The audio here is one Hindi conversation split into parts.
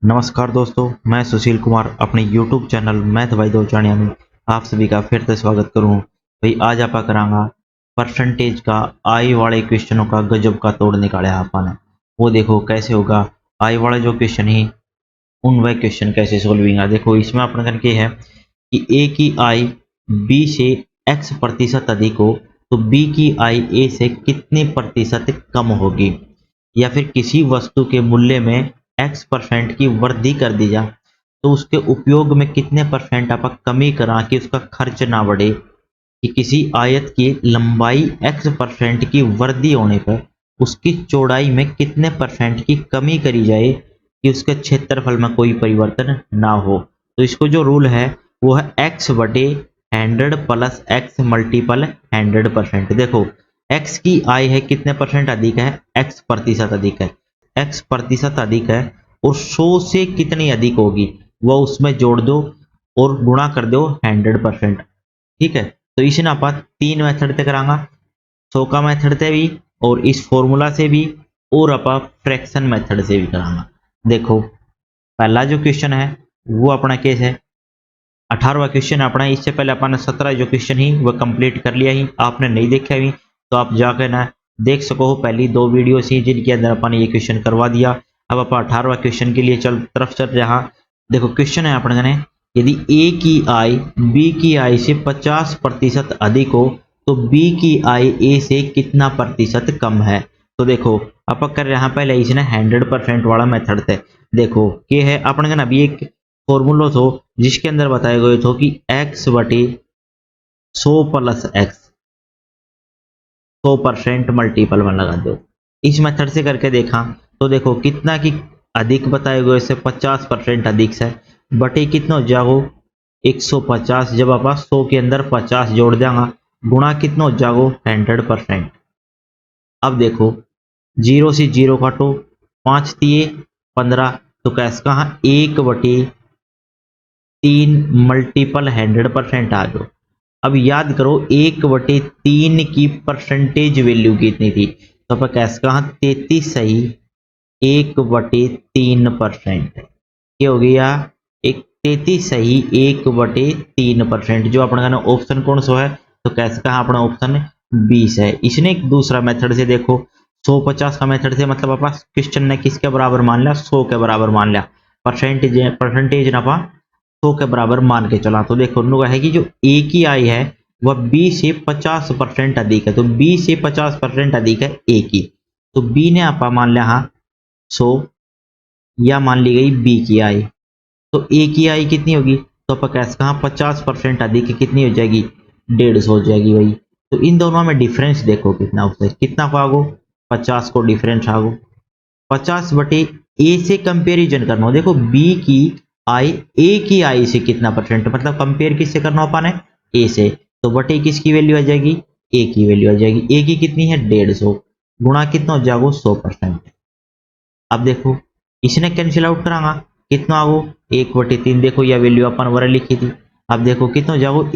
नमस्कार दोस्तों, मैं सुशील कुमार अपने YouTube चैनल मैथ बाय दौचानिया में आप सभी का फिर से स्वागत करूँ। भाई आज आप करांगा परसेंटेज का आई वाले क्वेश्चनों का गजब का तोड़ निकाला आपने। वो देखो कैसे होगा आई वाले जो क्वेश्चन ही उन वह क्वेश्चन कैसे सोल्विंग है। देखो इसमें अपने करके है कि ए की आई बी से x प्रतिशत अधिक हो तो बी की आई ए से कितने प्रतिशत कम होगी, या फिर किसी वस्तु के मूल्य में x% की वृद्धि कर दी जाए तो उसके उपयोग में कितने परसेंट आप कमी करा कि उसका खर्च ना बढ़े, कि किसी आयत की लंबाई x% की वृद्धि होने पर उसकी चौड़ाई में कितने परसेंट की कमी करी जाए कि उसके क्षेत्रफल में कोई परिवर्तन ना हो। तो इसको जो रूल है वो है x बटे 100 प्लस x मल्टीपल 100%। देखो x की आई है कितने परसेंट अधिक है, x प्रतिशत अधिक है, x प्रतिशत अधिक है और 100 से कितनी अधिक होगी वो उसमें जोड़ दो और गुणा कर दो 100%। ठीक है, तो इसे ना आप तीन मेथड से करांगा, 100 का मेथड से भी और इस फॉर्मूला से भी और आप फ्रैक्शन मेथड से भी करांगा। देखो पहला जो क्वेश्चन है वो अपना केस है 18वां क्वेश्चन अपना। इससे पहले अपन 17 जो क्वेश्चन ही वो कंप्लीट कर लिया ही, आपने नहीं देखा भी तो आप जाकर ना देख सको हो पहली दो वीडियो से जिनके अंदर अपन ये क्वेश्चन करवा दिया। अब अपन 18वां क्वेश्चन के लिए तरफ चल रहा। देखो क्वेश्चन है अपने ने, यदि ए की आई बी की आई से 50% अधिक हो तो बी की आई ए से कितना प्रतिशत कम है। तो देखो आप कर रहे हैं पहले इसने 100% वाला मेथड थे। देखो ये है अपने ना अभी एक फॉर्मूला हो जिसके अंदर बताए गए थे कि x बटे 100 प्लस एक्स 100% मल्टीपल में लगा दो। इस मेथड से करके देखा तो देखो कितना की अधिक बताए गए से 50% अधिक से बटे कितना हो जाओ 150। जब आप 100 के अंदर 50 जोड़ देंगे गुणा कितना हो जाओ 100%। अब देखो जीरो से जीरो काटो, 5 दिए 15 तो कैसे कहा 1/3 मल्टीपल 100% आ जाओ। अब याद करो 1/3 की परसेंटेज वैल्यू कितनी थी, तो आप कैसे कहा 33 सही 1/3%। क्या हो गया एक 33 सही 1/3%। जो अपना ऑप्शन कौन सा है तो कैसे कहा अपना ऑप्शन 20 है। इसने एक दूसरा मेथड से देखो 150 का मेथड से मतलब अपना क्वेश्चन ने किसके बराबर मान लिया 100 के बराबर मान लिया, परसेंटेज ना पा 100 के बराबर मान के चला। तो देखो उन्होंने है कि जो ए की आई है वह बी से 50% अधिक है, तो बी से 50% अधिक है ए की, तो बी ने आपा मान लिया हाँ 100 या मान ली गई बी की आई। तो ए की आई कितनी होगी तो आप कैसे कहा 50% अधिक कितनी हो जाएगी 150 हो जाएगी भाई। तो इन दोनों में डिफरेंस देखो कितना होता है, कितना को आगो 50 को डिफरेंस आगो 50 बटे ए से कंपेरिजन करना हो। देखो बी की आई ए की आई से कितना परसेंट मतलब कंपेयर किससे करना अपन है ए से, तो बटे किसकी वैल्यू आ जाएगी ए की वैल्यू आ जाएगी। ए की कितनी है 150 गुणा कितना हो जाएगा 100%। अब देखो इसने कैंसिल आउट करांगा कितना आगो 1/3। देखो यह वैल्यू अपन वर लिखी थी। अब देखो कितना हो जाएगा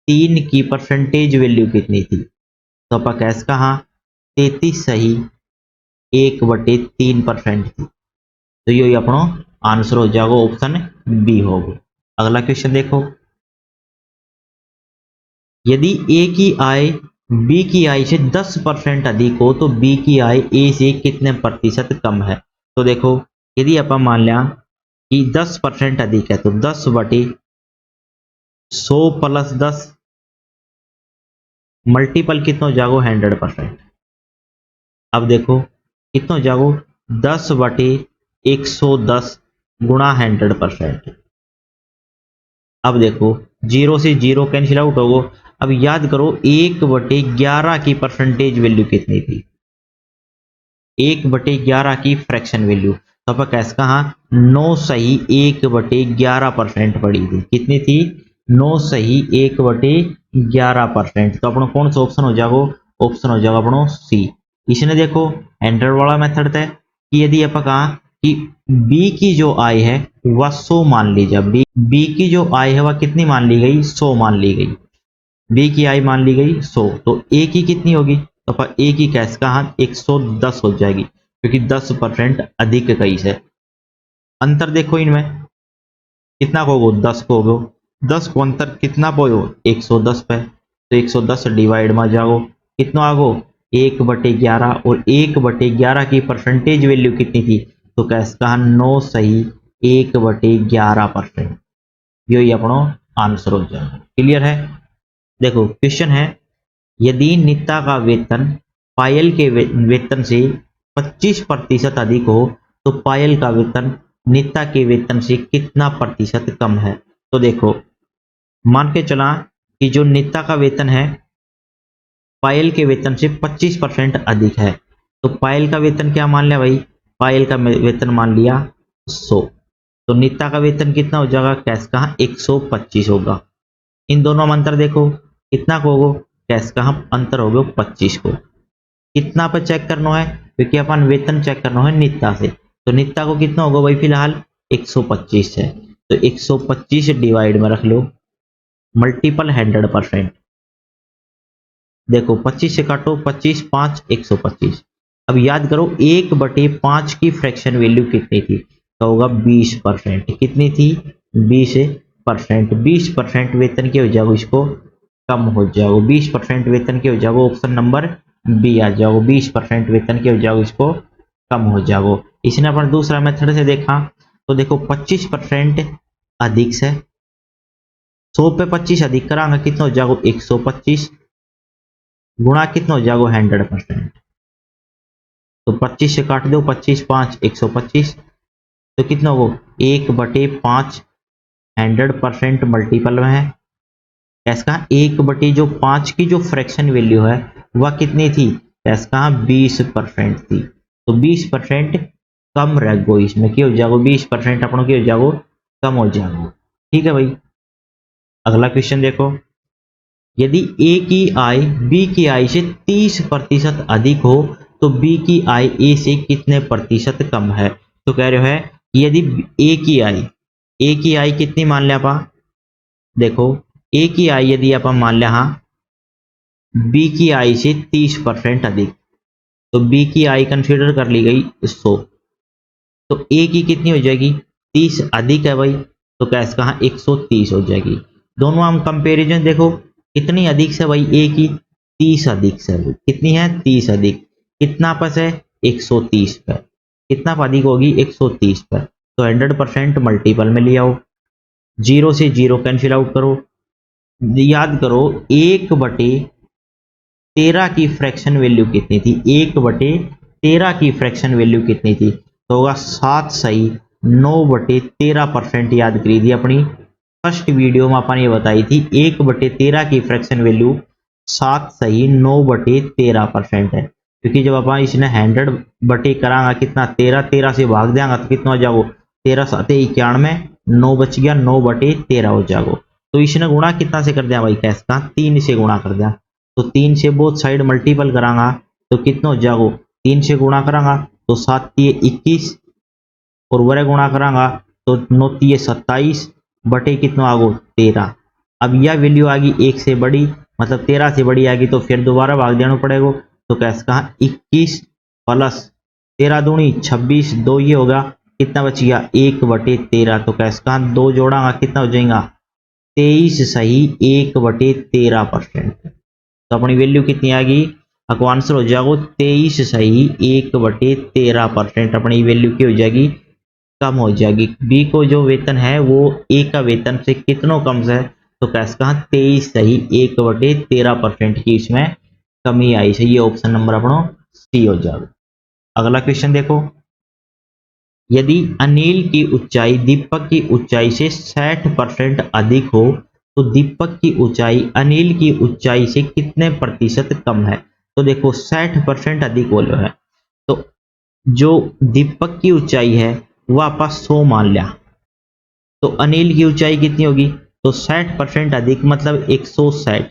1/3 की परसेंटेज वैल्यू कितनी थी, तो अपन कैसे कहा 33 सही 1/3% थी। तो ये अपना आंसर हो जाएगा ऑप्शन बी होगा। अगला क्वेश्चन देखो, यदि ए की आय बी की आय से 10% अधिक हो तो बी की आय ए से कितने प्रतिशत कम है। तो देखो यदि अपन मान लिया कि 10% अधिक है तो 10/100 प्लस 10 मल्टीपल कितना हो जाएगा 100%। अब देखो कितना हो जाएगा 10/110 गुणा 100%। अब देखो जीरो से जीरो कैंसिल आउट होगो। अब याद करो 1/11 की परसेंटेज वैल्यू कितनी थी, 1/11 की फ्रैक्शन वैल्यू, तो आप कैसे कहा 9 सही 1/11% पड़ी थी। कितनी थी 9 सही 1/11%। तो अपना कौन सा ऑप्शन हो जाएगा, ऑप्शन हो जाएगा अपना सी। इसने देखो एंटर वाला मेथड है कि यदि आप कहा कि बी की जो आई है वह 100 मान ली जाए, बी की जो आई है वह कितनी मान ली गई 100 मान ली गई, बी की आई मान ली गई 100, तो ए की कितनी होगी तो अपन ए की कैसे कहा 110 हो जाएगी क्योंकि 10% अधिक कई है। अंतर देखो इनमें कितना को होगो 10 को होगो, 10 को अंतर कितना पोयो 110 पे, तो 110 डिवाइड में जाओ कितना आगो 1/11, और 1/11 की परसेंटेज वैल्यू कितनी थी, तो कैसे कहा 9 सही 1/11%। यही अपनो आंसर हो जाएगा। क्लियर है। देखो क्वेश्चन है, यदि नीता का वेतन पायल के वेतन से 25% अधिक हो तो पायल का वेतन नीता के वेतन से कितना प्रतिशत कम है। तो देखो मान के चला कि जो नीता का वेतन है पायल के वेतन से 25% अधिक है, तो पायल का वेतन क्या मान लिया भाई, पायल का वेतन मान लिया 100, तो नीता का वेतन कितना हो जाएगा, कैश कहा 125 होगा। इन दोनों में अंतर देखो कितना को होगा, कैश कहा अंतर होगा 25 को। कितना पर चेक करना है, क्योंकि अपन वेतन चेक करना है नित्ता से, तो नित्ता को कितना होगा भाई फिलहाल 125 है, तो 125 डिवाइड में रख लो मल्टीपल 100%। देखो 25 से काटो 25 5 125। अब याद करो 1/5 की फ्रैक्शन वैल्यू कितनी थी, तो होगा 20%। कितनी थी 20%। 20% वेतन के हो जाओ इसको कम हो जाओ, 20% वेतन के हो जाओ, ऑप्शन नंबर बी आ जाओ, 20% वेतन के हो जाओ इसको कम हो जाओ। इसने अपन दूसरा मेथड से देखा, तो देखो 25% अधिक से 100 पे 25 अधिक करांगा कितना हो जाएगा 125, गुणा कितना हो जाएगा 100%। तो 25 से काट दो 25 5 125, तो कितना हो 1/5 100% मल्टीपल में है, कैसे कहा 1 जो 5 की जो फ्रैक्शन वैल्यू है वह कितनी थी, कैसे कहा 20% थी, तो 20% कम रह गो, इसमें क्या हो जाएगा 20% अपनों क्या हो जाएगा कम हो जाएगा। ठीक है भाई। अगला क्वेश्चन देखो, यदि ए की आय बी की आय से 30% अधिक हो तो बी की आय ए से कितने प्रतिशत कम है। तो कह रहे है यदि ए की आय कितनी मान लिया आपा, देखो ए की आय यदि आप मान लिया हाँ बी की आय से 30% अधिक, तो बी की आय कंसीडर कर ली गई 100, तो ए की कितनी हो जाएगी 30 अधिक है भाई, तो कैसे कहा 130 हो जाएगी। दोनों हम कंपेरिजन देखो कितनी अधिक से भाई ए की 30 अधिक से, कितनी है 30 अधिक, कितना पस है 130 पर, कितना अधिक होगी 130 पर, तो 100% मल्टीपल में ले आओ, 0 से 0 कैंसिल आउट करो, याद करो 1/13 की फ्रैक्शन वैल्यू कितनी थी, 1/13 की फ्रैक्शन वैल्यू कितनी थी, तो होगा 7 सही 9/13%। याद करी थी अपनी फर्स्ट वीडियो में अपन ये बताई थी 1/13 की फ्रैक्शन वैल्यू 7 सही 9/13% है, क्योंकि जब अपन इसने 100 करांगा कितना 13 से भाग देंगे तो कितना हो जाओ 13 7 91, 9 बच गया 9/13 हो जाओ। तो इसने गुणा कितना से कर दिया भाई, कैसे कहा 3 से गुणा कर दिया, तो 3 से बोथ साइड मल्टीपल करांगा तो कितना हो जाओ 3 से गुणा करांगा तो 7 21, और वरे गुणा करांगा तो 9 27 बटे कितना आगो 13। अब यह वैल्यू आ गई 1 से बड़ी, मतलब 13 से बड़ी आ गई, तो फिर दोबारा भाग देना पड़ेगा, तो कैसे कहा 21 प्लस 13 दूनी 26, 2 ये होगा कितना बच गया 1/13, तो कैसे कहा 2 जोड़ांगा कितना हो जाएगा 23 सही 1/13%। तो अपनी वैल्यू कितनी आ गई, आपको आंसर हो जाएगा 23 सही 1/13%। अपनी वैल्यू की हो जाएगी कम हो जाएगी। बी को जो वेतन है वो ए का वेतन से कितनों कम है, तो कैसे कहा 23 सही 1/13% की इसमें कमी आई है। ये ऑप्शन नंबर अपना सी हो जाएगा। अगला क्वेश्चन देखो, यदि अनिल की ऊंचाई दीपक की ऊंचाई से 60% अधिक हो तो दीपक की ऊंचाई अनिल की ऊंचाई से कितने प्रतिशत कम है। तो देखो 60% अधिक बोलो है, तो जो दीपक की ऊंचाई है वह आपा 100 मान लिया, तो अनिल की ऊंचाई कितनी होगी, तो 60% अधिक मतलब 160।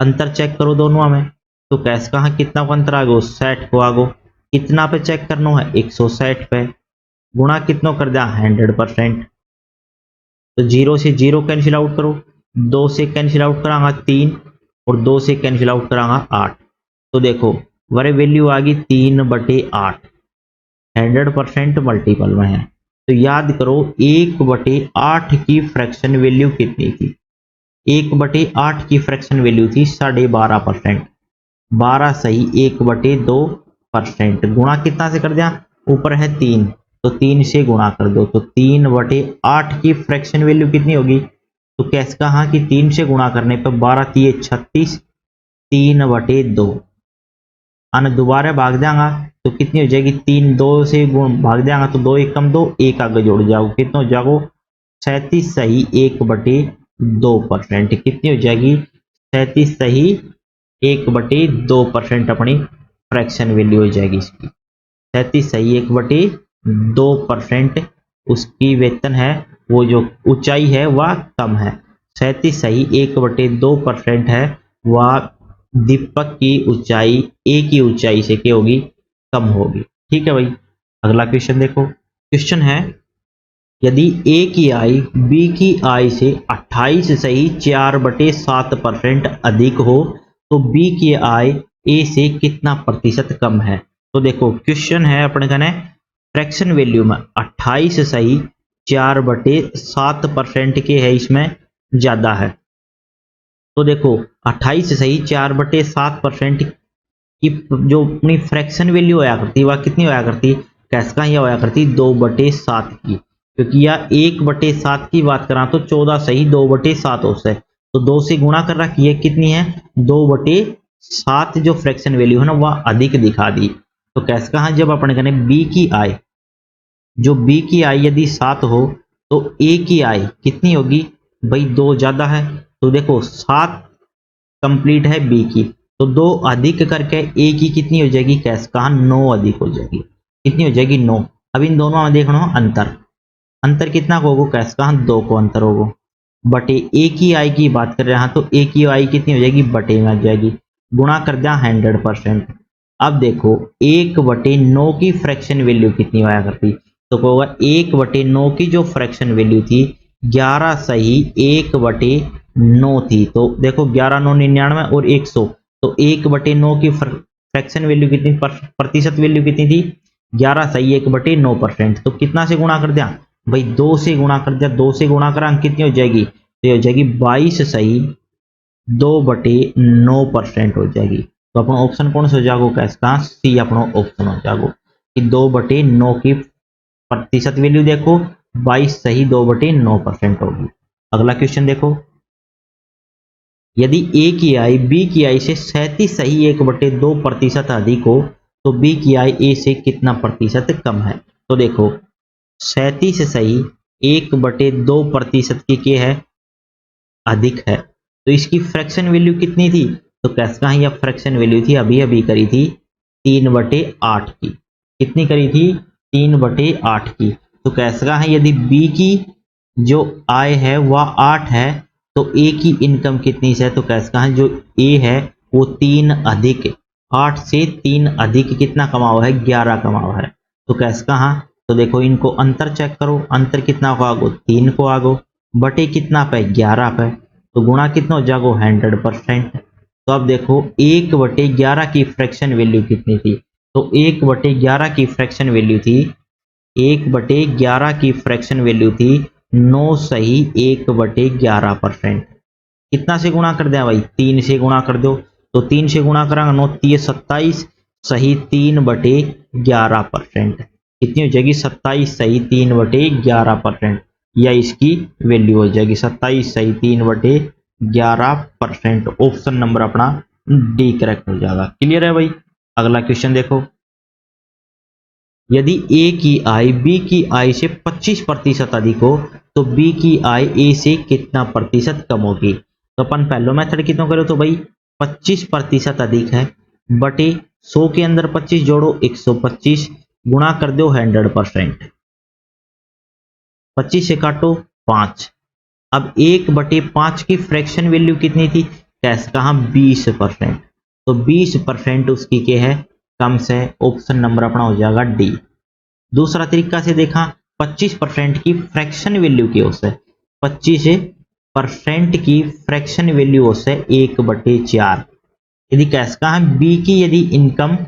अंतर चेक करो दोनों में, तो कैसे कहा कितना को अंतर आगो 60 को आगो, कितना पे चेक करना है 160 पे, गुणा कितना कर दिया 100%, तो 0 से 0 कैंसिल आउट करो, 2 से कैंसिल आउट करांगा 3, और 2 से कैंसिल आउट करांगा 8, तो देखो वरे वैल्यू आ गई 3/8, 100% मल्टीपल में है, तो याद करो 1/8 की फ्रैक्शन वैल्यू कितनी थी? 1/8 की फ्रैक्शन वैल्यू थी 12.5%। 12 सही 1/2% गुणा कितना से कर दिया? ऊपर है 3, तो 3 से गुणा कर दो, तो 3/8 की फ्रैक्शन वैल्यू कितनी होगी? तो कैसे कहा कि 3 से गुणा करने पर 12 3 36, 3/2 अन दोबारा भाग जाएगा तो कितनी हो जाएगी? 3 2 से गुण भाग जाएगा तो 2 एकम 2, एक आगे जोड़ जाओ, कितना हो जाओ? 37 सही 1/2%। कितनी हो जाएगी? 37 सही 1/2% अपनी फ्रैक्शन वैल्यू हो जाएगी इसकी। 37 सही 1/2% उसकी वेतन है, वो जो ऊंचाई है वह कम है। 37 सही 1/2% है, वह दीपक की ऊंचाई ए की ऊंचाई से क्या होगी? कम होगी। ठीक है भाई, अगला क्वेश्चन देखो। क्वेश्चन है यदि ए की आय बी की आय से 28 सही 4/7% अधिक हो तो बी की आय ए से कितना प्रतिशत कम है? तो देखो क्वेश्चन है अपने कने फ्रैक्शन वैल्यू में 28 सही 4/7% के है, इसमें ज्यादा है। तो देखो 28 सही 4/7% की जो अपनी फ्रैक्शन वैल्यू होया करती वह कितनी होया करती? कैसका यह होया करती 2/7 की, क्योंकि यह 1/7 की बात करा तो 14 सही 2/7 होता है, तो 2 से गुणा कर रखी है, कितनी है? 2/7 जो फ्रैक्शन वैल्यू है ना वह अधिक दिखा दी। तो कैसे कहा जब अपने कहने बी की आय, जो बी की आय यदि 7 हो तो ए की आय कितनी होगी? भाई 2 ज्यादा है, तो देखो 7 कंप्लीट है बी की, तो 2 अधिक करके ए की कितनी हो जाएगी? कैसे कहा 9 अधिक हो जाएगी। कितनी हो जाएगी? 9। अब इन दोनों में देखना अंतर, अंतर कितना को होगा? कैसे कहा 2 को अंतर होगा। बटे ए की आई की बात कर रहे हैं तो ए की आई कितनी हो जाएगी? बटे में आ जाएगी, गुणा कर दिया 100%। अब देखो 1/9 की फ्रैक्शन वैल्यू कितनी आया करती? तो होगा 1/9 की जो फ्रैक्शन वैल्यू थी 11 सही 1/9 थी। तो देखो 11 9 99 और 100, तो 1/9 की फ्रैक्शन वैल्यू कितनी, प्रतिशत वैल्यू कितनी थी? 11 सही 1/9%। तो कितना से गुणा कर दिया भाई? 2 से गुणा कर दिया, 2 से गुणा करा कितनी हो जाएगी? तो हो जाएगी 22 सही 2/9% हो जाएगी। तो अपना ऑप्शन कौन सा हो जाएगा? कैसा सी अपना ऑप्शन हो जाएगा कि 2/9 की प्रतिशत वैल्यू देखो 22 सही 2/9% होगी। अगला क्वेश्चन देखो, यदि ए की आय बी की आय से 37 सही 1/2% अधिक हो तो बी की आय ए से कितना प्रतिशत कम है? तो देखो 37 सही 1/2% की क्या है? अधिक है, तो इसकी फ्रैक्शन वैल्यू कितनी थी? तो कैसे यह फ्रैक्शन वैल्यू थी अभी अभी करी थी 3/8 की। कितनी करी थी? 3/8 की। तो कैसे है यदि बी की जो आय है वह 8 है तो ए की इनकम कितनी है? तो कैसे है जो ए है वो 3 अधिक 8 से 3 अधिक कितना कमा हुआ है? 11 कमा हुआ है। तो कैसे कहा? तो देखो इनको अंतर चेक करो, अंतर कितना को आगो? 3 को आगो, बटे कितना पे? 11 पे, तो गुणा कितना हो जाएगा? 100%। तो अब देखो 1/11 की फ्रैक्शन वैल्यू कितनी थी? तो 1/11 की फ्रैक्शन वैल्यू थी 1/11 की फ्रैक्शन वैल्यू थी 9 सही 1/11%। कितना से गुणा कर दिया भाई? 3 से गुणा कर दो, तो 3 से गुणा करांगा 9 3 27 सही 3/11%। कितनी हो जाएगी? 27 सही 3/11%, या इसकी वैल्यू हो जाएगी 27 सही 3/11%। ऑप्शन नंबर अपना डी करेक्ट हो जाएगा। क्लियर है भाई? अगला क्वेश्चन देखो, यदि ए की आय बी की आय से 25% अधिक हो तो बी की आय ए से कितना प्रतिशत कम होगी? तो अपन पहलो मेथड कितना करो? तो भाई 25% अधिक है, बटे 100 के अंदर 25 जोड़ो 125, गुणा कर दो 100%, 25 से काटो 5। अब 1/5 की फ्रैक्शन वैल्यू कितनी थी? कैसे कहा? 20%, तो 20% उसकी क्या है? कम से। ऑप्शन नंबर अपना हो जाएगा डी। दूसरा तरीका से देखा 25% की फ्रैक्शन वैल्यू की ओर से 25% की फ्रैक्शन वैल्यू ओर से 1/4। यदि कैसे कहा? बी की यदि इनकम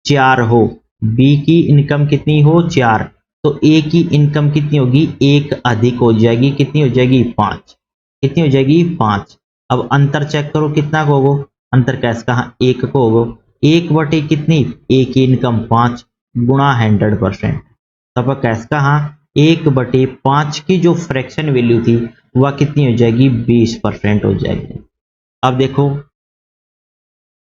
4 हो, बी की इनकम कितनी हो? 4, तो ए की इनकम कितनी होगी, एक अधिक हो जाएगी, कितनी हो जाएगी 5, कितनी हो जाएगी 5। अब अंतर चेक करो कितना को होगा, अंतर कैसे कहा, एक को होगा, एक बटे कितनी, ए की इनकम 5 गुणा 100%। तब कैसे कहा, एक बटे 5 की जो फ्रैक्शन वैल्यू थी वह कितनी हो जाएगी, 20% हो जाएगी। अब देखो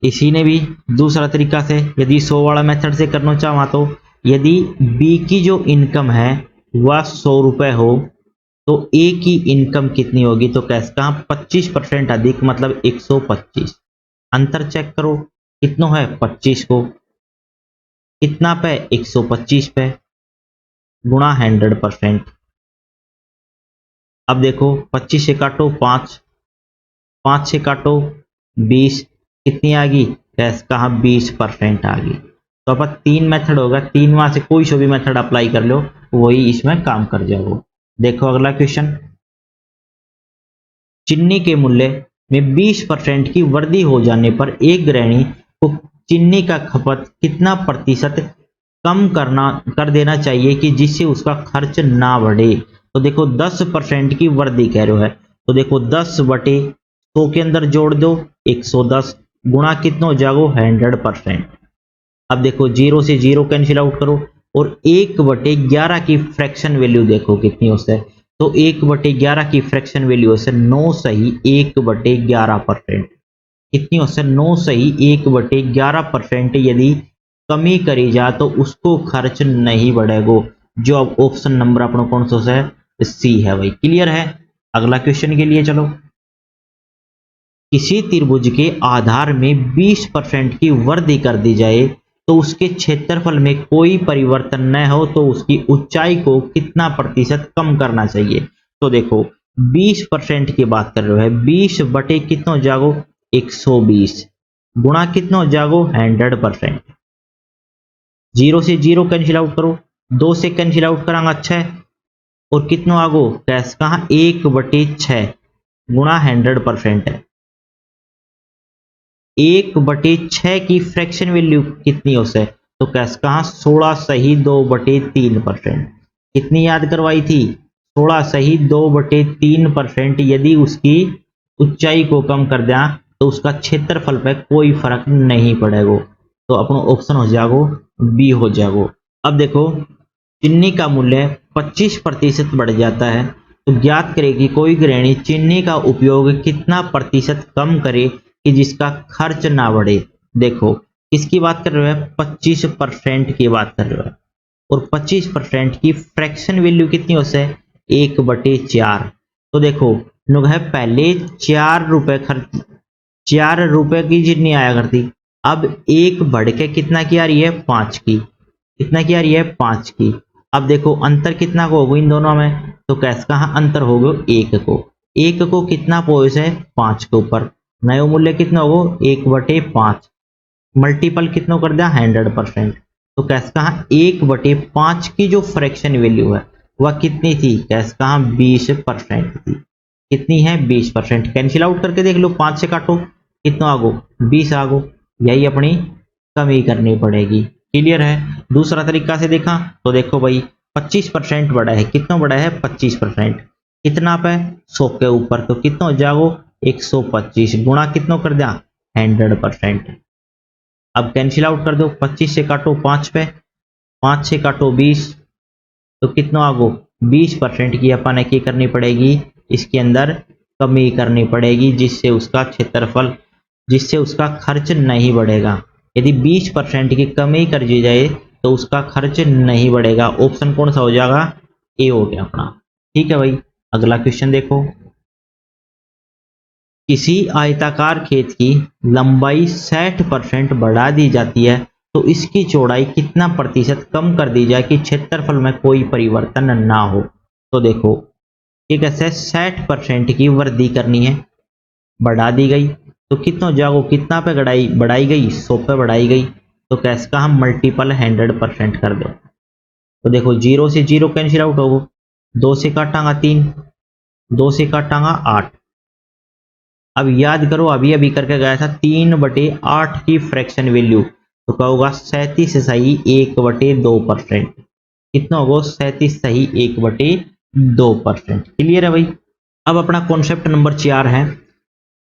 इसी ने भी दूसरा तरीका से यदि 100 वाला मेथड से करना चाहवा, तो यदि बी की जो इनकम है वह 100 रुपए हो तो ए की इनकम कितनी होगी, तो कैसे कहा 25% अधिक मतलब 125। अंतर चेक करो कितना है, 25 को कितना पे 125 पे गुणा 100%। अब देखो 25 से काटो 5, 5 से काटो 20, कितनी आ गई, कैसे कहा 20% आ गई। तो अब तीन मेथड होगा, तीन में से कोई सा भी मेथड अप्लाई कर लो वही इसमें काम कर जाओगे। देखो अगला क्वेश्चन, चीनी के मूल्य में 20% की वृद्धि हो जाने पर एक गृहिणी को चीनी का खपत कितना प्रतिशत कम करना कर देना चाहिए कि जिससे उसका खर्च ना बढ़े। तो देखो 10% की वृद्धि कह रहे हो है, तो देखो 10 बटे 100 के अंदर जोड़ दो 110 गुणा कितना हो जाएगा 100%। अब देखो जीरो से जीरो कैंसिल आउट करो और 1/11 की फ्रैक्शन वैल्यू देखो कितनी होता है, तो 1/11 की फ्रैक्शन वैल्यू है 9 सही 1/11%। कितनी होता है 9 सही 1/11%। यदि कमी करी जा तो उसको खर्च नहीं बढ़ेगा। जो अब ऑप्शन नंबर अपना कौन सा है, सी है भाई। क्लियर है। अगला क्वेश्चन के लिए चलो, किसी त्रिभुज के आधार में 20% की वृद्धि कर दी जाए तो उसके क्षेत्रफल में कोई परिवर्तन न हो तो उसकी ऊंचाई को कितना प्रतिशत कम करना चाहिए। तो देखो 20% की बात कर रहे हो, 20 बटे कितना हो जाएगा 120 गुणा कितना हो जाएगा 100%। जीरो से जीरो कैंसिल आउट करो, 2 से कैंसिल आउट करांगा 6 और कितना आगो कैसे कहा 1/6 गुणा 100% है। 1/6 की फ्रैक्शन वैल्यू कितनी हो से, तो कैसे कहा 16 सही 2/3%। कितनी याद करवाई थी 16 सही 2/3%। यदि उसकी ऊंचाई को कम कर दिया तो उसका क्षेत्रफल पे कोई फर्क नहीं पड़ेगा। तो अपना ऑप्शन हो जाएगा बी हो जाएगा। अब देखो चीनी का मूल्य 25% बढ़ जाता है तो ज्ञात करें कि कोई गृहिणी चीनी का उपयोग कितना प्रतिशत कम करे कि जिसका खर्च ना बढ़े। देखो किसकी बात कर रहे हो, 25% की बात कर रहे हो और 25% की फ्रैक्शन वैल्यू कितनी हो से 1/4। तो देखो लोग है पहले 4 रुपए खर्च, 4 रुपए की जितनी आया करती, अब एक बढ़ के कितना की आ रही है 5 की, कितना की आ रही है 5 की। अब देखो अंतर कितना को होगा इन दोनों में, तो कैसे कहा अंतर होगा एक को कितना पोइस है 5 के ऊपर, नया मूल्य कितना होगा 1/5 मल्टीपल कितना कर दिया 100%। तो कैसे कहा 1/5 की जो फ्रैक्शन वैल्यू है वह कितनी थी, कैसे कहा 20% थी। कितनी है 20%। कैंसिल आउट करके देख लो 5 से काटो कितना आगो 20 आगो, यही अपनी कमी करनी पड़ेगी। क्लियर है। दूसरा तरीका से देखा तो देखो भाई 25% बड़ा है, कितना बड़ा है 25%, कितना पे 100 के ऊपर, तो कितना हो जाएगा 125 गुणा कितना कर दिया 100%। अब कैंसिल आउट कर दो 25 से काटो 5 पे, 5 से काटो 20, तो कितना आगो 20% की अपन की करनी पड़ेगी, इसके अंदर कमी करनी पड़ेगी जिससे उसका क्षेत्रफल, जिससे उसका खर्च नहीं बढ़ेगा। यदि 20% की कमी कर दी जाए तो उसका खर्च नहीं बढ़ेगा। ऑप्शन कौन सा हो जाएगा, ए हो गया अपना। ठीक है भाई। अगला क्वेश्चन देखो, किसी आयताकार खेत की लंबाई 60% बढ़ा दी जाती है तो इसकी चौड़ाई कितना प्रतिशत कम कर दी जाए कि क्षेत्रफल में कोई परिवर्तन ना हो। तो देखो ठीक है 60% की वृद्धि करनी है, बढ़ा दी गई तो कितना हो जाएगा, कितना पे बढ़ाई बढ़ाई गई 100 पे बढ़ाई गई, तो कैसे का हम मल्टीपल 100% कर दो। तो देखो जीरो से जीरो कैंसिल आउट होगा, 2 से काटांगा 3, 2 से काटांगा 8। अब याद करो अभी अभी करके गया था 3/8 की फ्रैक्शन वैल्यू, तो क्या होगा 37 सही 1/2%। कितना होगा 37 सही 1/2%। क्लियर है भाई। अब अपना कॉन्सेप्ट नंबर 4 है,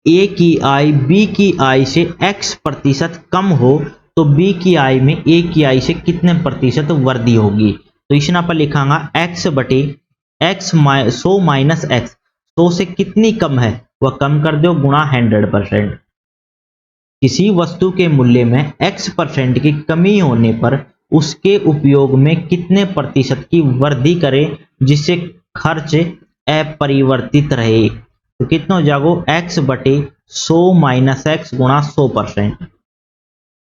ए की आई बी की आई से x% कम हो तो बी की आई में ए की आई से कितने प्रतिशत वृद्धि होगी। तो इसने आप लिखांगा x बटे x 100 माइनस एक्स, 100 से कितनी कम है वह कम कर दो गुणा 100%। किसी वस्तु के मूल्य में x% की कमी होने पर उसके उपयोग में कितने प्रतिशत की वृद्धि करें जिससे खर्च अपरिवर्तित रहे। तो कितना हो जाएगा x बटे 100 माइनस एक्स गुणा 100%।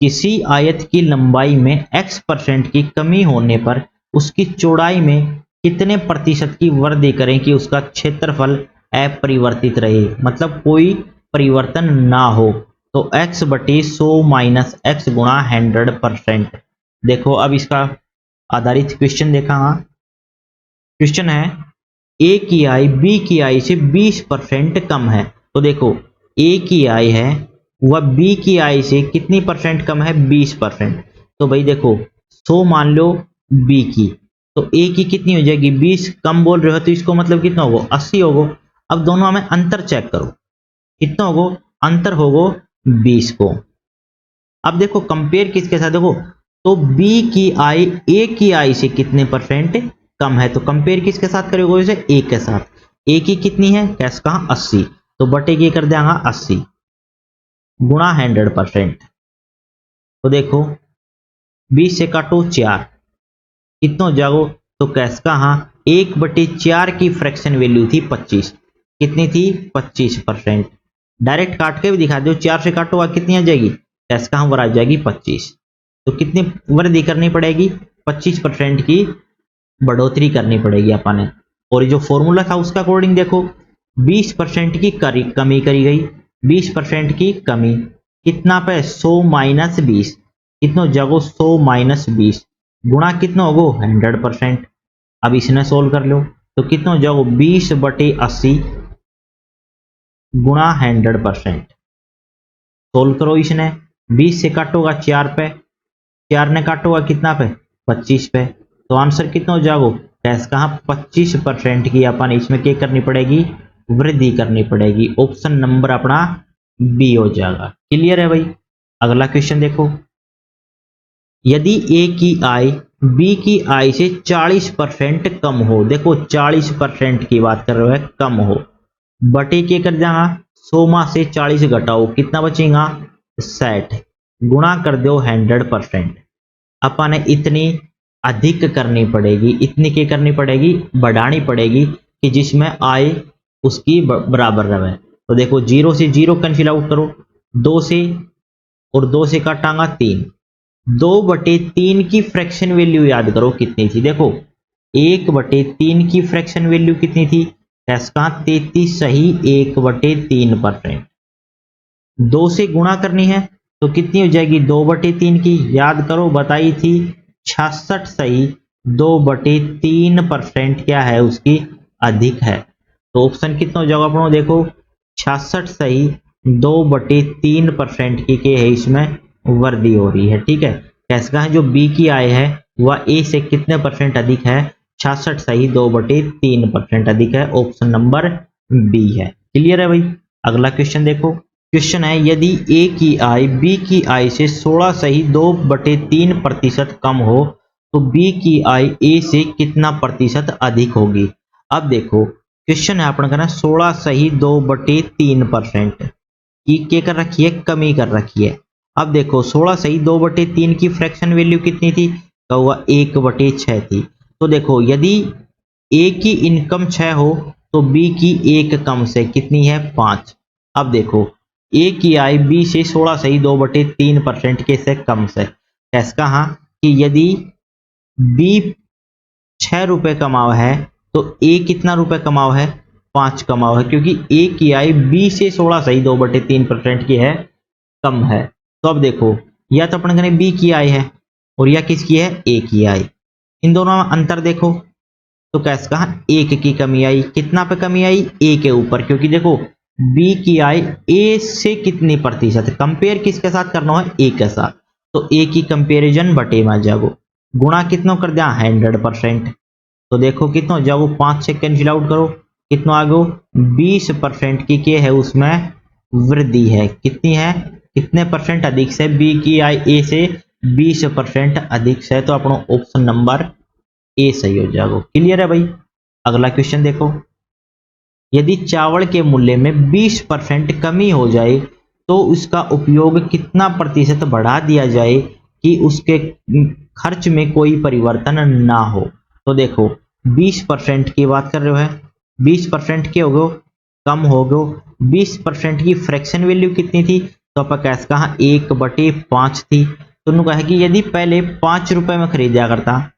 किसी आयत की लंबाई में x% की कमी होने पर उसकी चौड़ाई में कितने प्रतिशत की वृद्धि करें कि उसका क्षेत्रफल अपरिवर्तित रहे, मतलब कोई परिवर्तन ना हो। तो x बटे 100 माइनस एक्स गुणा 100%। देखो अब इसका आधारित क्वेश्चन देखा। क्वेश्चन है ए की आई बी की आई से 20% कम है। तो देखो ए की आई है वह बी की आई से कितनी परसेंट कम है 20%। तो भाई देखो 100 मान लो बी की, तो ए की कितनी हो जाएगी 20, कम बोल रहे हो तो इसको मतलब कितना होगा 80 होगा। अब दोनों में अंतर चेक करो, कितना होगा अंतर होगा 20 को। अब देखो कंपेयर किसके साथ, देखो तो बी की आई ए की आई से कितने परसेंट कम है, तो कंपेयर किसके साथ करोगे इसे ए के साथ। ए की कितनी है कैसे कहा 80, तो बटे की कर देंगे 80 गुणा 100%। तो देखो 20 से काटो 4, कितना हो जाओ, तो कैसे कहा 1/4 की फ्रैक्शन वैल्यू थी 25, कितनी थी 25%। डायरेक्ट काट के भी दिखा दो, 4 से काटो कितनी आ जाएगी कैसे कहा वर आ जाएगी 25। तो कितनी वृद्धि करनी पड़ेगी 25% की बढ़ोतरी करनी पड़ेगी अपन ने। और ये जो फॉर्मूला था उसका अकॉर्डिंग देखो 20% की कमी करी गई, 20% की कमी कितना पे 100 माइनस 20, कितना जगो 100 माइनस 20 गुणा कितना होगा 100%। अब इसने सोल्व कर लो तो कितना हो जाओ 20/80 गुणा 100%। सोल्व करो इसने, 20 से काटोगा 4 पे, 4 ने काटोगा कितना पे 25 पे, तो आंसर कितना हो जाएगा कैसे कहा 25% की अपन इसमें क्या करनी पड़ेगी वृद्धि करनी पड़ेगी। ऑप्शन नंबर अपना बी हो जाएगा। क्लियर है भाई। अगला क्वेश्चन देखो, यदि ए की आई बी की आई से 40% कम हो, देखो 40% की बात कर रहे हो कम हो, बटे के कर जाएगा 100 से 40 घटाओ कितना बचेगा 60 गुणा कर दो 100%। अपन ने इतनी अधिक करनी पड़ेगी, इतनी क्या करनी पड़ेगी बढ़ानी पड़ेगी कि जिसमें आय उसकी बराबर रहे। तो देखो 0 से 0 कैंसिल आउट करो, 2 से और 2 से काटांगा 3, 2/3 की फ्रैक्शन वैल्यू याद करो कितनी थी, देखो 1/3 की फ्रैक्शन वैल्यू कितनी थी कैसे कहा 33 सही 1/3%। 2 से गुणा करनी है तो कितनी हो जाएगी 2/3 की, याद करो बताई थी 66 सही 2/3% क्या है उसकी अधिक है। तो ऑप्शन कितना हो जाएगा अपनों देखो 66 सही 2/3% की के है इसमें वृद्धि हो रही है। ठीक है, कैसे कहा जो बी की आय है वह ए से कितने परसेंट अधिक है 66 सही 2/3% अधिक है। ऑप्शन नंबर बी है। क्लियर है भाई। अगला क्वेश्चन देखो, क्वेश्चन है यदि ए की आय बी की आय से 16 सही 2/3% कम हो तो बी की आय ए से कितना प्रतिशत अधिक होगी। अब देखो क्वेश्चन है अपना कहना 16 सही 2/3% की क्या कर रखी है कमी कर रखी है। अब देखो 16 सही 2/3 की फ्रैक्शन वैल्यू कितनी थी तो वह 1/6 थी। तो देखो यदि ए की इनकम 6 हो तो बी की एक कम से कितनी है 5। अब देखो ए की आय बी से 16 सही 2/3% के से कम से, कैसे कहा कि यदि बी 6 रुपए कमाओ है तो ए कितना रुपए कमाओ है 5 कमाओ है, क्योंकि ए की आय बी से 16 सही 2/3% की है कम है। तो अब देखो या तो अपन बी की आय है और या किसकी है ए की आय, इन दोनों में अंतर देखो तो कैसे कहा एक की कमी आई, कितना पे कमी आई ए के ऊपर, क्योंकि देखो बी की आय ए से कितनी प्रतिशत, कंपेयर किसके साथ करना है ए के साथ, तो ए की कंपेरिजन बटे में जाओ गुणा कितनों कर दिया 100%। तो देखो कितना हो जाओ 5 से कैंसिल आउट करो, कितना आ गयो 20% की के है उसमें वृद्धि है। कितनी है, कितने परसेंट अधिक से, बी की आई ए से 20% अधिक से। तो अपना ऑप्शन नंबर ए सही हो जाएगा। क्लियर है भाई। अगला क्वेश्चन देखो, यदि चावल के मूल्य में 20% कमी हो जाए तो उसका उपयोग कितना प्रतिशत बढ़ा दिया जाए कि उसके खर्च में कोई परिवर्तन ना हो। तो देखो 20% की बात कर रहे हो है, 20% के हो गो कम हो गो, 20% की फ्रैक्शन वैल्यू कितनी थी, तो आप कैसे कहा 1/5 थी। तो उन्होंने कहा कि यदि पहले 5 रुपए में खरीदा करता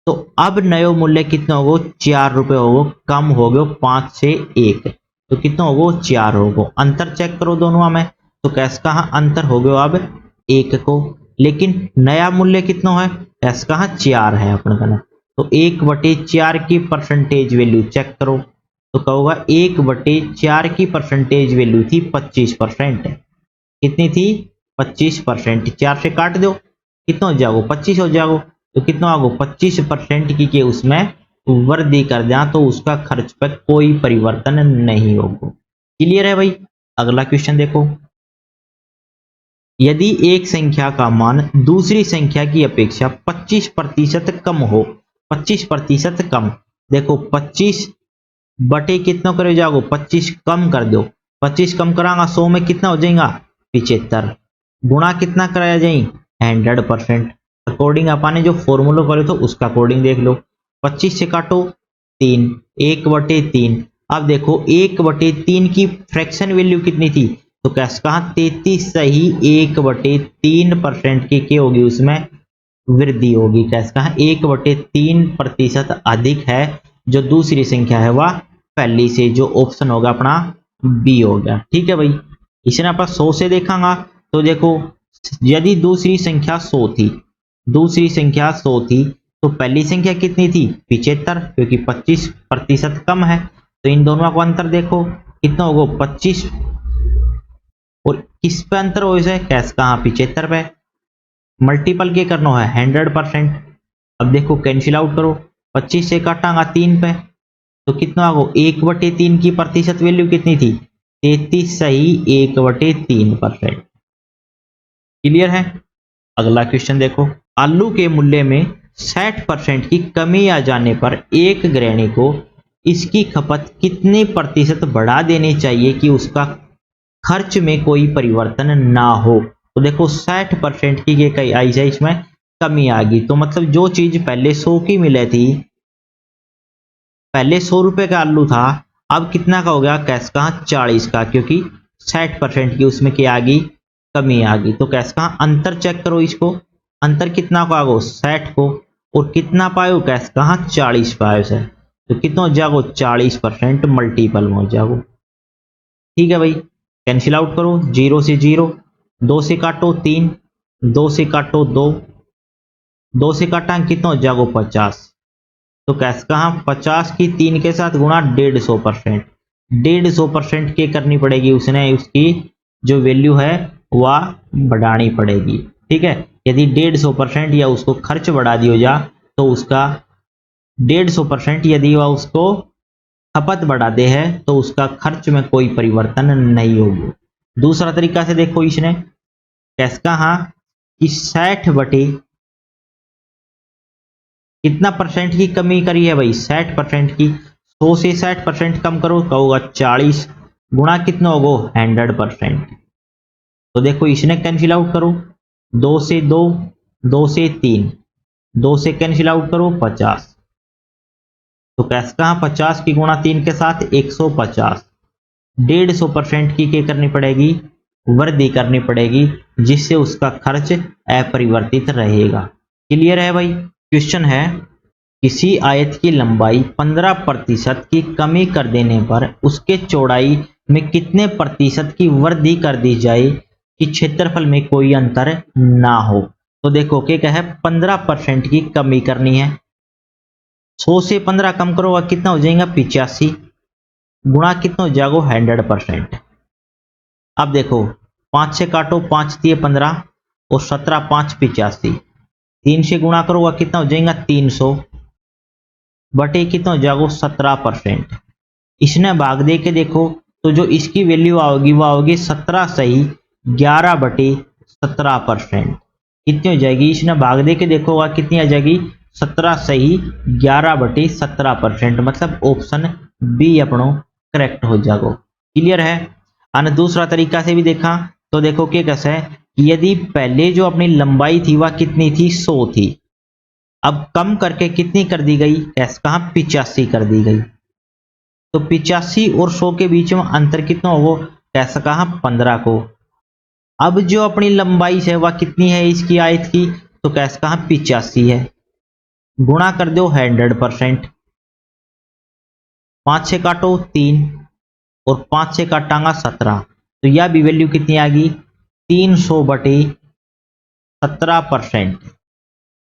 तो अब नयो मूल्य कितना होगो 4 रुपए होगो, कम हो गयो 5 से 1। तो कितना होगो 4 होगो। अंतर चेक करो दोनों में, तो कैसे कहा अंतर हो गयो अब 1 को, लेकिन नया मूल्य कितना है, कैसे कहा 4 है अपने का। तो 1/4 की परसेंटेज वैल्यू चेक करो, तो कहोगा 1/4 की परसेंटेज वैल्यू थी 25%। कितनी थी 25%। 4 से काट दो, कितना हो जाओगे 25 हो जाओगे। तो कितना होगा 25% की के उसमें वृद्धि कर दिया तो उसका खर्च पर कोई परिवर्तन नहीं होगा। क्लियर है भाई। अगला क्वेश्चन देखो, यदि एक संख्या का मान दूसरी संख्या की अपेक्षा 25% कम हो, 25% कम, देखो 25 बटे कितना करे जाओगे 25 कम कर दो, 25 कम करांगा 100 में कितना हो जाएगा 75, गुणा कितना कराया जाए 100%। अकॉर्डिंग अपने जो फॉर्मूला करे तो उसका अकॉर्डिंग देख लो, 25 से काटो 3, 1/3। अब देखो 1/3 की फ्रैक्शन वैल्यू कितनी थी, तो कैसे कहा 33 सही 1/3% की क्या होगी उसमें वृद्धि होगी। कैसे कहा 1/3% अधिक है जो दूसरी संख्या है वह पहली से, जो ऑप्शन होगा अपना बी हो गया। ठीक है भाई। इसने आप 100 से देखांगा, तो देखो यदि दूसरी संख्या 100 थी, दूसरी संख्या 100 थी तो पहली संख्या कितनी थी 75, क्योंकि 25% कम है। तो इन दोनों का अंतर देखो कितना होगा 25, और किस पे अंतर हो इसे कैसे कहा 75 पे, मल्टीपल के करना है 100%। अब देखो कैंसिल आउट करो, 25 से काटांगा 3 पे, तो कितना होगा 1/3 की प्रतिशत वैल्यू कितनी थी 33 सही 1/3%। क्लियर है। अगला क्वेश्चन देखो, आलू के मूल्य में 60% की कमी आ जाने पर एक गृहिणी को इसकी खपत कितने प्रतिशत बढ़ा देनी चाहिए कि उसका खर्च में कोई परिवर्तन ना हो। तो देखो 60% की ये कई आई है, इसमें कमी आ गई, तो मतलब जो चीज पहले 100 की मिले थी, पहले 100 रुपए का आलू था, अब कितना का हो गया कैसे कहा 40 का, क्योंकि 60% की उसमें क्या आ गई कमी आ गई। तो कैसे कहा अंतर चेक करो इसको, अंतर कितना को आगो 60 को, और कितना पायो कैसे कहा 40 पायो से, तो कितना हो जाओ 40% मल्टीपल में हो जाओ। ठीक है भाई। कैंसिल आउट करो, 0 से 0, 2 से काटो 3, 2 से काटो 2, 2 से काटा कितना हो जाओ 50। तो कैसे कहा 50 की 3 के साथ गुणा 150%, 150% के करनी पड़ेगी उसने, उसकी जो वैल्यू है वह बढ़ानी पड़ेगी। ठीक है। यदि 150% या उसको खर्च बढ़ा दिया जा तो उसका 150%, यदि वह उसको खपत बढ़ा दे है तो उसका खर्च में कोई परिवर्तन नहीं होगा। दूसरा तरीका से देखो इसने कैसे कहा कि 60 बटे कितना परसेंट की कमी करी है भाई 60% की, 100 से 60% कम करो तो होगा 40, गुणा कितना होगा 100%। तो देखो इसने कैंसिल आउट करो, 2 से 2, 2 से 3, 2 से कैंसिल आउट करो 50। तो कैसे कहा 50 की गुणा 3 के साथ 150, 150% की क्या करनी पड़ेगी वृद्धि करनी पड़ेगी, जिससे उसका खर्च अपरिवर्तित रहेगा। क्लियर है भाई। क्वेश्चन है, किसी आयत की लंबाई 15% की कमी कर देने पर उसके चौड़ाई में कितने प्रतिशत की वृद्धि कर दी जाए कि क्षेत्रफल में कोई अंतर ना हो। तो देखो क्या है 15% की कमी करनी है, 100 से 15 कम करोगा कितना हो जाएगा 85, गुणा कितना हो जाएगा 100%। अब देखो 5 से काटो 5 दिए 15 और 17 5 85, 3 से गुणा करोगा कितना हो जाएगा 300 बटे कितना हो जाएगा 17%। इसने भाग दे के देखो तो जो इसकी वैल्यू आओगी वो आओगी 17 सही 11 बटे 17%। कितनी हो जाएगी, इसने भाग दे के देखोगा कितनी आ जाएगी 17 सही 11 बटे 17%, मतलब ऑप्शन बी अपनो करेक्ट हो जाएगा। क्लियर है। और दूसरा तरीका से भी देखा तो देखो क्या कैसा है कि यदि पहले जो अपनी लंबाई थी वह कितनी थी 100 थी, अब कम करके कितनी कर दी गई, कैसे कहा 85 कर दी गई। तो 85 और 100 के बीच में अंतर कितना होगा, कैसे कहा 15 को। अब जो अपनी लंबाई है वह कितनी है इसकी आयत की, तो कैसे कहा 85 है, गुणा कर दो 100%। 5 से काटो 3 और 5 से काटांगा 17, तो यह भी वैल्यू कितनी आ गई 300 बटे 17%।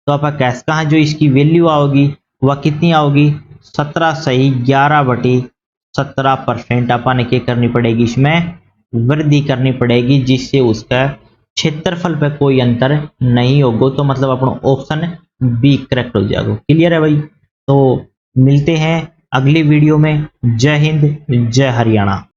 तो आप कैसे कहा जो इसकी वैल्यू आओगी वह कितनी आओगी 17 सही 11 बटे 17%। अपन क्या करनी पड़ेगी, इसमें वृद्धि करनी पड़ेगी जिससे उसका क्षेत्रफल पे कोई अंतर नहीं होगा। तो मतलब अपना ऑप्शन बी करेक्ट हो जाएगा। क्लियर है भाई। तो मिलते हैं अगली वीडियो में। जय हिंद जय हरियाणा।